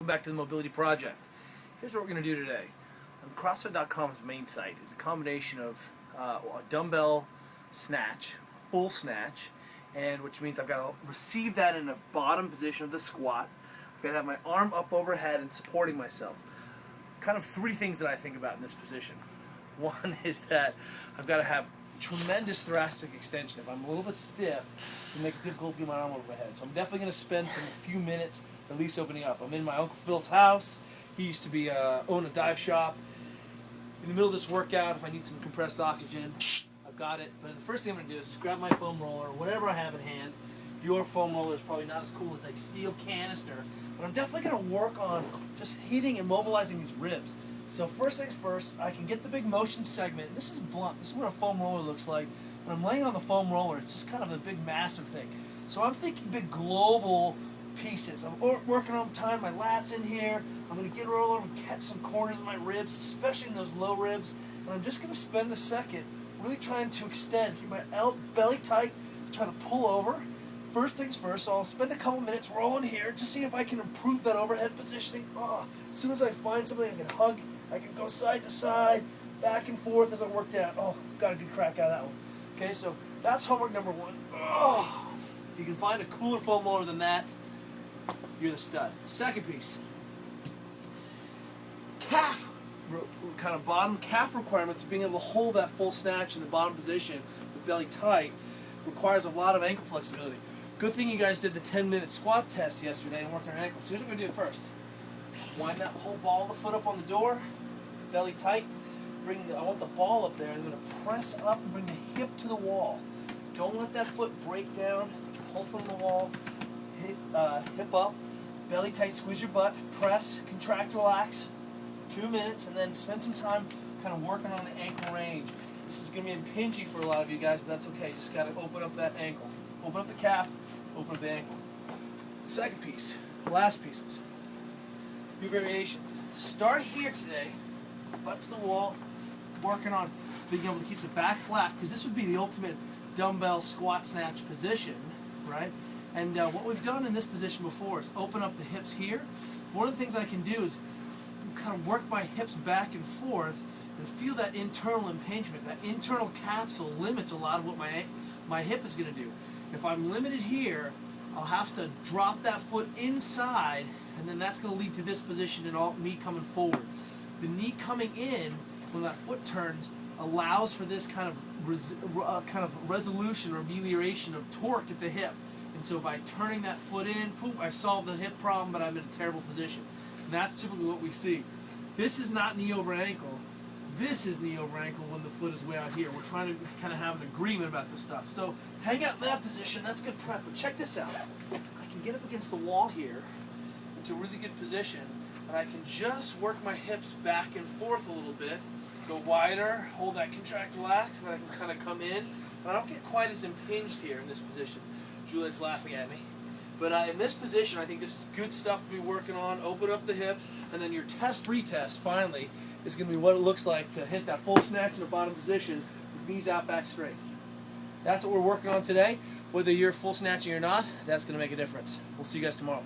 Welcome back to the Mobility Project. Here's what we're going to do today. CrossFit.com's main site is a combination of a dumbbell snatch, full snatch, and which means I've got to receive that in the bottom position of the squat. I've got to have my arm up overhead and supporting myself. Kind of three things that I think about in this position. One is that I've got to have tremendous thoracic extension. If I'm a little bit stiff, it'll make it difficult to get my arm over my head. So I'm definitely going to spend a few minutes at least opening up. I'm in my Uncle Phil's house. He used to be own a dive shop. In the middle of this workout, if I need some compressed oxygen, I've got it. But the first thing I'm going to do is just grab my foam roller, whatever I have at hand. Your foam roller is probably not as cool as a steel canister, but I'm definitely going to work on just hitting and mobilizing these ribs. So first things first, I can get the big motion segment. This is blunt. This is what a foam roller looks like. When I'm laying on the foam roller, it's just kind of a big massive thing. So I'm thinking big global pieces. I'm working on tying my lats in here. I'm going to get roll over and catch some corners of my ribs, especially in those low ribs. And I'm just going to spend a second really trying to extend, keep my belly tight, trying to pull over. First things first, so I'll spend a couple minutes rolling here to see if I can improve that overhead positioning. As soon as I find something I can hug, I can go side to side, back and forth as I work down. Got a good crack out of that one. Okay, so that's homework number one. If you can find a cooler foam roller than that, you're the stud. Second piece. Calf, kind of bottom calf requirements, being able to hold that full snatch in the bottom position with belly tight requires a lot of ankle flexibility. Good thing you guys did the 10-minute squat test yesterday and worked on your ankles. So here's what we're going to do first. Wind that whole ball of the foot up on the door, belly tight. I want the ball up there. I'm going to press up and bring the hip to the wall. Don't let that foot break down. Pull from the wall, hip up, belly tight, squeeze your butt, press, contract, relax. 2 minutes, and then spend some time kind of working on the ankle range. This is going to be impingy for a lot of you guys, but that's okay. Just got to open up that ankle. Open up the calf, open up the ankle. Second piece, the last pieces. New variation. Start here today, butt to the wall, working on being able to keep the back flat, because this would be the ultimate dumbbell squat snatch position, right? And what we've done in this position before is open up the hips here. One of the things I can do is kind of work my hips back and forth and feel that internal impingement. That internal capsule limits a lot of what my hip is going to do. If I'm limited here, I'll have to drop that foot inside, and then that's going to lead to this position and me coming forward. The knee coming in when that foot turns allows for this kind of resolution or amelioration of torque at the hip. And so by turning that foot in, poof, I solve the hip problem, but I'm in a terrible position. And that's typically what we see. This is not knee over ankle. This is knee over ankle when the foot is way out here. We're trying to kind of have an agreement about this stuff. So hang out in that position. That's good prep. But check this out. I can get up against the wall here into a really good position, and I can just work my hips back and forth a little bit. Go wider, hold that contract, relax, and then I can kind of come in. And I don't get quite as impinged here in this position. Juliet's laughing at me. But in this position, I think this is good stuff to be working on. Open up the hips, and then your retest, finally, is going to be what it looks like to hit that full snatch in the bottom position with knees out, back straight. That's what we're working on today. Whether you're full snatching or not, that's going to make a difference. We'll see you guys tomorrow.